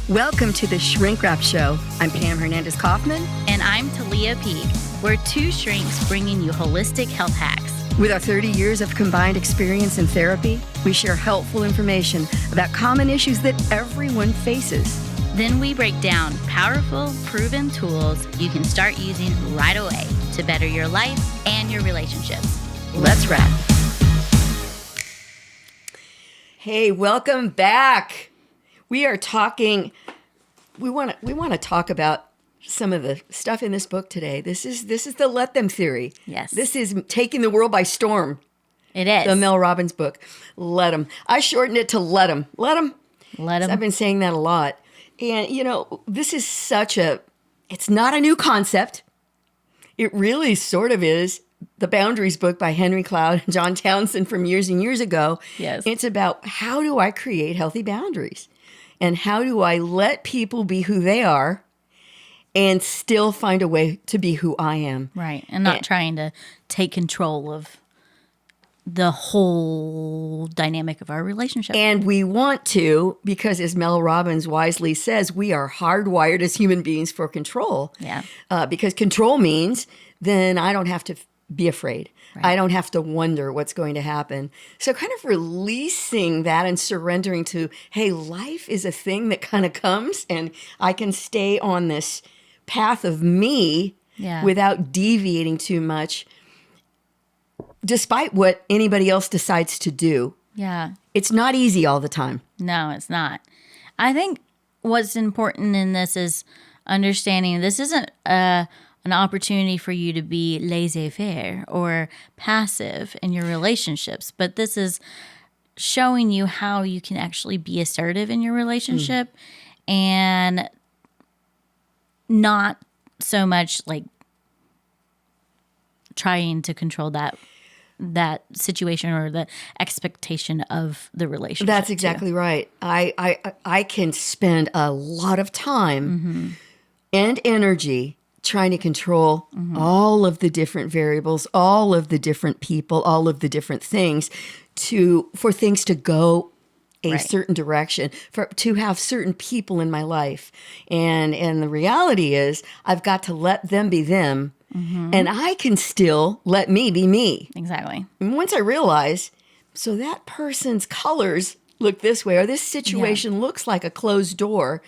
Welcome to the Shrink Wrap Show. I'm Pam Hernandez-Kaufman. And I'm Talia Peak. We're two shrinks bringing you holistic health hacks. With our 30 years of combined experience in therapy, we share helpful information about common issues that everyone faces. Then we break down powerful, proven tools you can start using right away to better your life and your relationships. Let's wrap. Hey, welcome back. We are talking, we want to talk about some of the stuff in this book today. This is the let them theory. Yes. This is taking the world by storm. It is. The Mel Robbins book. Let them. I shortened it to let them. Let them. Let them. I've been saying that a lot. And, this is it's not a new concept. It really sort of is. The Boundaries book by Henry Cloud and John Townsend from years and years ago. Yes. It's about how do I create healthy boundaries? And how do I let people be who they are and still find a way to be who I am? Right. And not trying to take control of the whole dynamic of our relationship. And we want to, because as Mel Robbins wisely says, we are hardwired as human beings for control. Yeah. Because control means then I don't have to be afraid. Right. I don't have to wonder what's going to happen. So kind of releasing that and surrendering to, hey, life is a thing that kind of comes and I can stay on this path of me without deviating too much, despite what anybody else decides to do. Yeah. It's not easy all the time. No, it's not. I think what's important in this is understanding this isn't an opportunity for you to be laissez-faire or passive in your relationships, but this is showing you how you can actually be assertive in your relationship and not so much like trying to control that situation or the expectation of the relationship. That's exactly right. I can spend a lot of time and energy trying to control all of the different variables, all of the different people, all of the different things for things to go a certain direction, to have certain people in my life. And the reality is I've got to let them be them. And I can still let me be me. Exactly. And once I realize, so that person's colors look this way, or this situation looks like a closed door.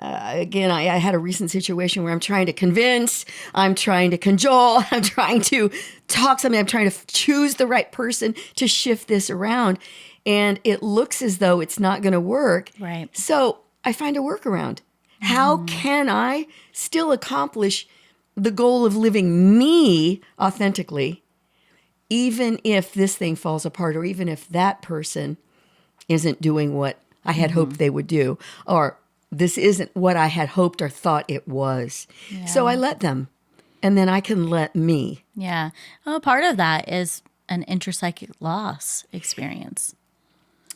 Again, I had a recent situation where I'm trying to convince, I'm trying to cajole, I'm trying to talk something, I'm trying to choose the right person to shift this around. And it looks as though it's not going to work. Right. So I find a workaround. How can I still accomplish the goal of living me authentically, even if this thing falls apart, or even if that person isn't doing what I had hoped they would do, or this isn't what I had hoped or thought it was. Yeah. So I let them, and then I can let me. Yeah. Well, part of that is an intrapsychic loss experience.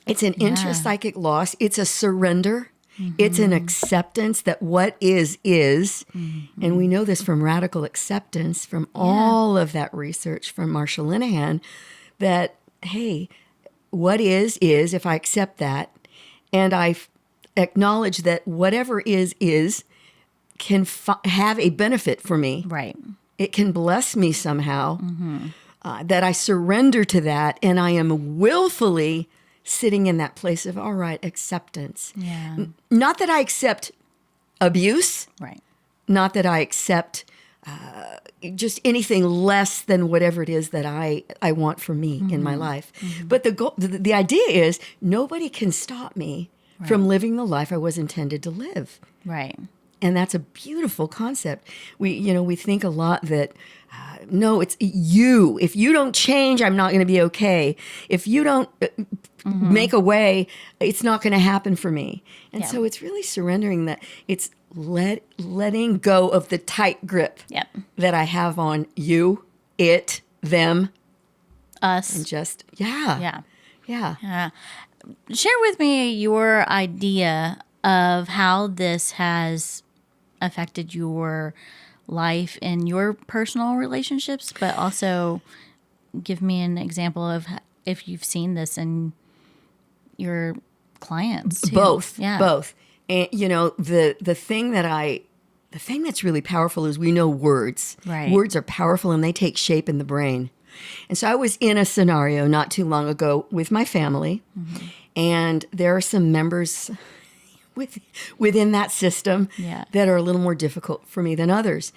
It's an intrapsychic loss. It's a surrender. It's an acceptance that what is. And we know this from radical acceptance, from all of that research from Marsha Linehan, that, hey, what is if I accept that, and I acknowledge that whatever is can have a benefit for me. Right. It can bless me somehow, that I surrender to that, and I am willfully sitting in that place of, all right, acceptance. Yeah. Not that I accept abuse. Right. Not that I accept just anything less than whatever it is that I want for me in my life. But the idea is nobody can stop me from living the life I was intended to live. Right. And that's a beautiful concept. We think a lot that, no, it's you. If you don't change, I'm not going to be okay. If you don't make a way, it's not going to happen for me. And so it's really surrendering that. It's letting go of the tight grip that I have on you, it, them, us, and just yeah. Share with me your idea of how this has affected your life in your personal relationships, but also give me an example of if you've seen this in your clients too. Both. And the thing that's really powerful is we know words. Right. Words are powerful and they take shape in the brain. And so I was in a scenario not too long ago with my family, and there are some members within that system that are a little more difficult for me than others.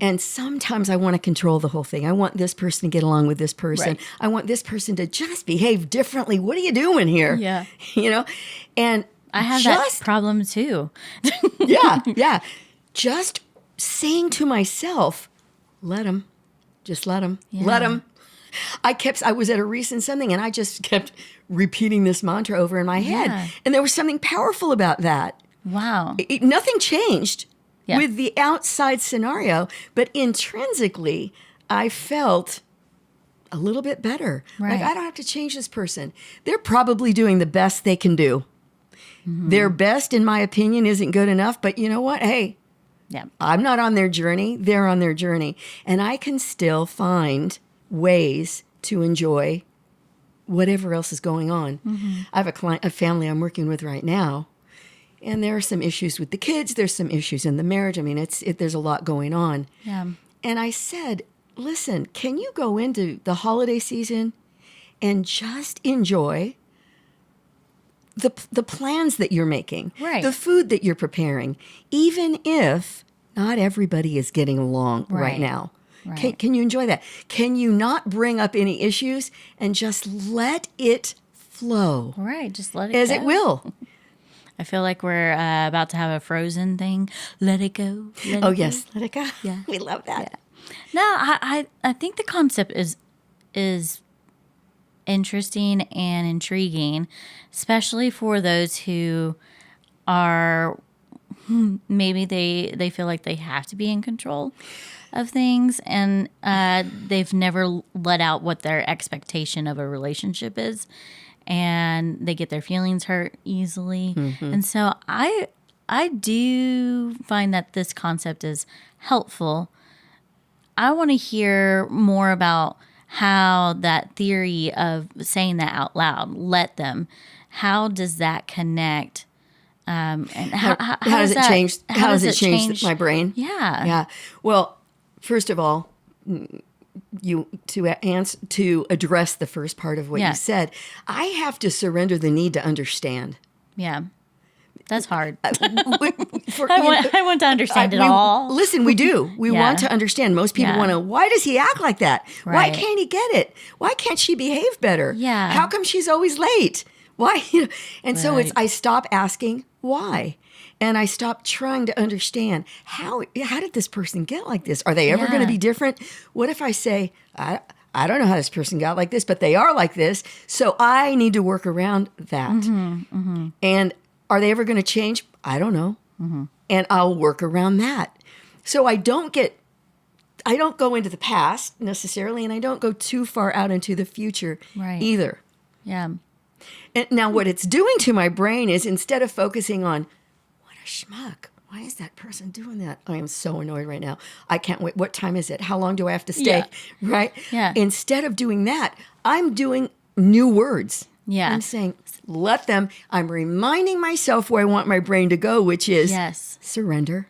And sometimes I want to control the whole thing. I want this person to get along with this person. Right. I want this person to just behave differently. What are you doing here? Yeah. And I have that problem too. yeah. Just saying to myself, let him. Just let him. Yeah. Let him. I was at a recent something and I just kept repeating this mantra over in my head. Yeah. And there was something powerful about that. Wow. Nothing changed Yeah. with the outside scenario, but intrinsically, I felt a little bit better. Right. Like, I don't have to change this person. They're probably doing the best they can do. Their best, in my opinion, isn't good enough, but you know what? Hey, Yeah. I'm not on their journey. They're on their journey. And I can still find ways to enjoy whatever else is going on. I have a family I'm working with right now, and there are some issues with the kids. There's some issues in the marriage. I mean, there's a lot going on. Yeah. And I said, listen, can you go into the holiday season and just enjoy the plans that you're making, Right. the food that you're preparing, even if not everybody is getting along right now. Right. Can you enjoy that? Can you not bring up any issues and just let it flow Right. Just let it as go. it will? I feel like we're about to have a Frozen thing. Let it go. Let Oh, it go. yes. Let it go. Yeah. We love that. No, I think the concept is interesting and intriguing, especially for those who are maybe they feel like they have to be in control of things, and they've never let out what their expectation of a relationship is, and they get their feelings hurt easily. And so I do find that this concept is helpful. I want to hear more about how that theory of saying that out loud, let them, how does that connect? And how does it change? How does it change change my brain? Yeah. Yeah. Well, first of all, to address the first part of what Yeah. you said, I have to surrender the need to understand. Yeah. That's hard. For- I want to understand it we- all. Listen, we do. We Yeah. want to understand. Most people Yeah. want to, why does he act like that? Why Right. can't he get it? Why can't she behave better? Yeah. How come she's always late? Why? And so Right. I stop asking why. And I stop trying to understand how did this person get like this? Are they ever going to Yeah. be different? What if I say, I don't know how this person got like this, but they are like this. So I need to work around that. And are they ever going to change? I don't know. And I'll work around that. So I don't go into the past necessarily, and I don't go too far out into the future Right. either. Yeah. And now what it's doing to my brain is, instead of focusing on, what a schmuck, why is that person doing that? I am so annoyed right now. I can't wait. What time is it? How long do I have to stay? Yeah. Right? Yeah. Instead of doing that, I'm doing new words. Yeah. I'm saying, let them. I'm reminding myself where I want my brain to go, which is Yes. surrender.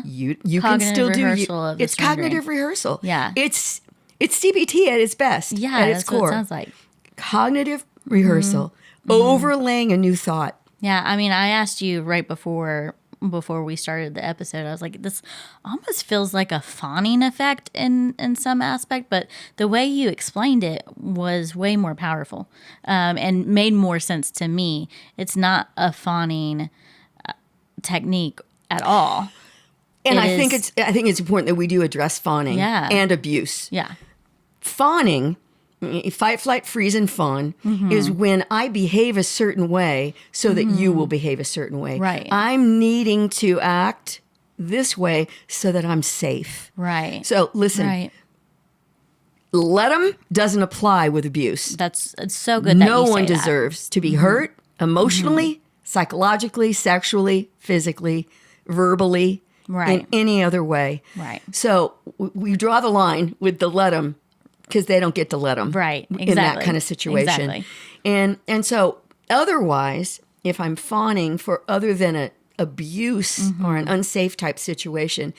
You can Cognitive still do rehearsal of the it's surrendering. cognitive rehearsal. Yeah. It's CBT at its best. Yeah. At its That's core. what it sounds like. Cognitive rehearsal, overlaying a new thought. Yeah, I mean, I asked you right before we started the episode. I was like, this almost feels like a fawning effect in some aspect, but the way you explained it was way more powerful and made more sense to me. It's not a fawning technique at all. And It I think is- it's important that we do address fawning Yeah. and abuse. Yeah, Fawning, fight, flight, freeze, and fawn, is when I behave a certain way so that you will behave a certain way. Right. I'm needing to act this way so that I'm safe. right. So listen, right. let them doesn't apply with abuse. It's so good that No you one say that. deserves to be hurt emotionally, psychologically, sexually, physically, verbally, in Right. any other way. Right. So we draw the line with the let them, because they don't get to let them. Right. In that Exactly. kind of situation. Exactly. And so otherwise, if I'm fawning for other than a abuse or an unsafe type situation,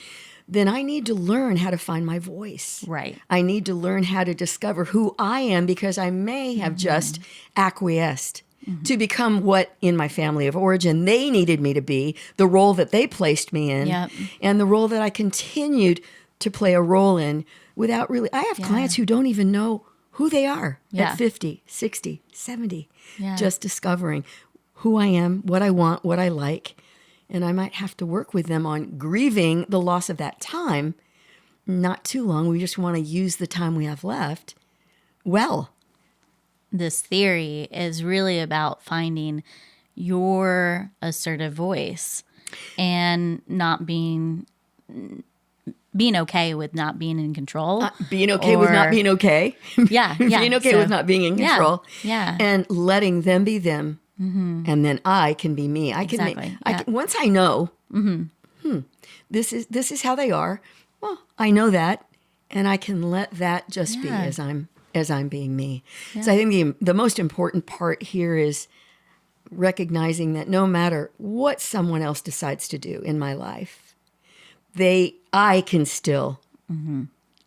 then I need to learn how to find my voice. Right. I need to learn how to discover who I am, because I may have just acquiesced to become what in my family of origin they needed me to be, the role that they placed me in, Yep. and the role that I continued to play a role in without really. I have clients who don't even know who they are at 50, 60, 70, just discovering who I am, what I want, what I like. And I might have to work with them on grieving the loss of that time. Not too long. We just want to use the time we have left well. This theory is really about finding your assertive voice and not being okay with not being in control. Being okay with not being okay. Yeah. Being okay with not being in control. Yeah. And letting them be them. And then I can be me. I can Exactly. make, once I know, this is how they are. Well, I know that, and I can let that just be as I'm being me. So I think the most important part here is recognizing that no matter what someone else decides to do in my life, I can still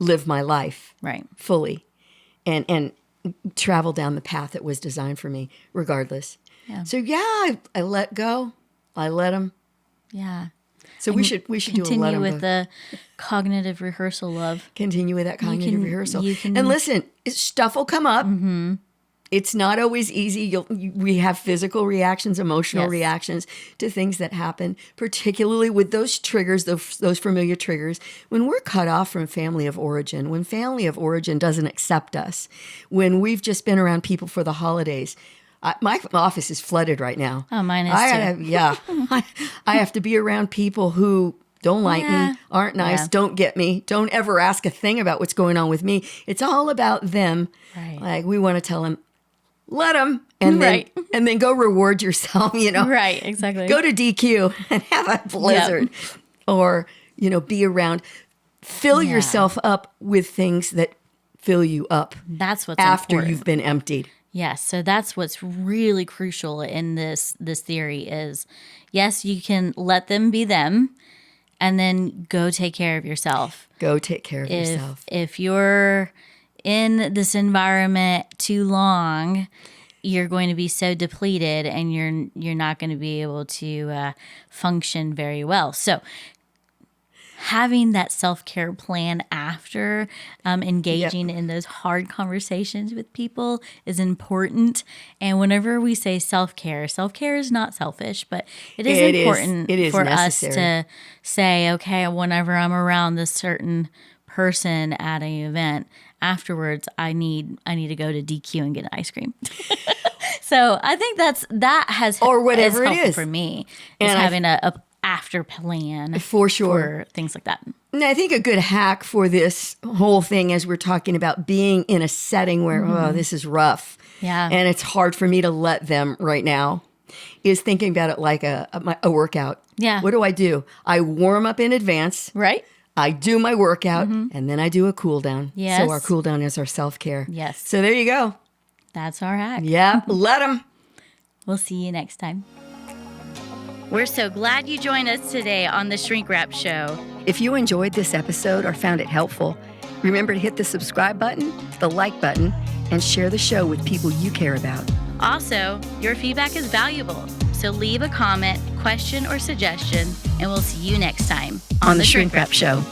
live my life fully and travel down the path that was designed for me, regardless. Yeah. So I let go. I let them. Yeah. So we should do a let continue 'em with go. the cognitive rehearsal of. Continue with that cognitive rehearsal. You can, and listen, stuff will come up. It's not always easy. We have physical reactions, emotional reactions to things that happen, particularly with those triggers, those familiar triggers. When we're cut off from family of origin, when family of origin doesn't accept us, when we've just been around people for the holidays. My office is flooded right now. Oh, mine is too. I have to be around people who don't like me, aren't nice, don't get me, don't ever ask a thing about what's going on with me. It's all about them. Right. Like we want to tell them, let them, and then go reward yourself. Right. Exactly. Go to DQ and have a blizzard, or be around. Fill yourself up with things that fill you up. That's what's after important. You've been emptied. Yes, so that's what's really crucial in this theory is, yes, you can let them be them, and then go take care of yourself. Go take care of yourself. If you're in this environment too long, you're going to be so depleted, and you're not going to be able to function very well. So having that self-care plan after engaging in those hard conversations with people is important. And whenever we say self-care is not selfish, but it is important for necessary. Us to say, okay, whenever I'm around this certain person at an event, afterwards I need to go to DQ and get an ice cream. So I think that has or whatever is it is for me, is having a after plan for sure for things like that. And I think a good hack for this whole thing, as we're talking about being in a setting where this is rough, and it's hard for me to let them right now, is thinking about it like a workout. What do? I warm up in advance. Right. I do my workout, and then I do a cool down. Yes. So our cool down is our self-care. Yes. So there you go. That's our hack. Yeah, let them. We'll see you next time. We're so glad you joined us today on the Shrink Wrap Show. If you enjoyed this episode or found it helpful, remember to hit the subscribe button, the like button, and share the show with people you care about. Also, your feedback is valuable, so leave a comment, question, or suggestion, and we'll see you next time on the Shrink Wrap Show.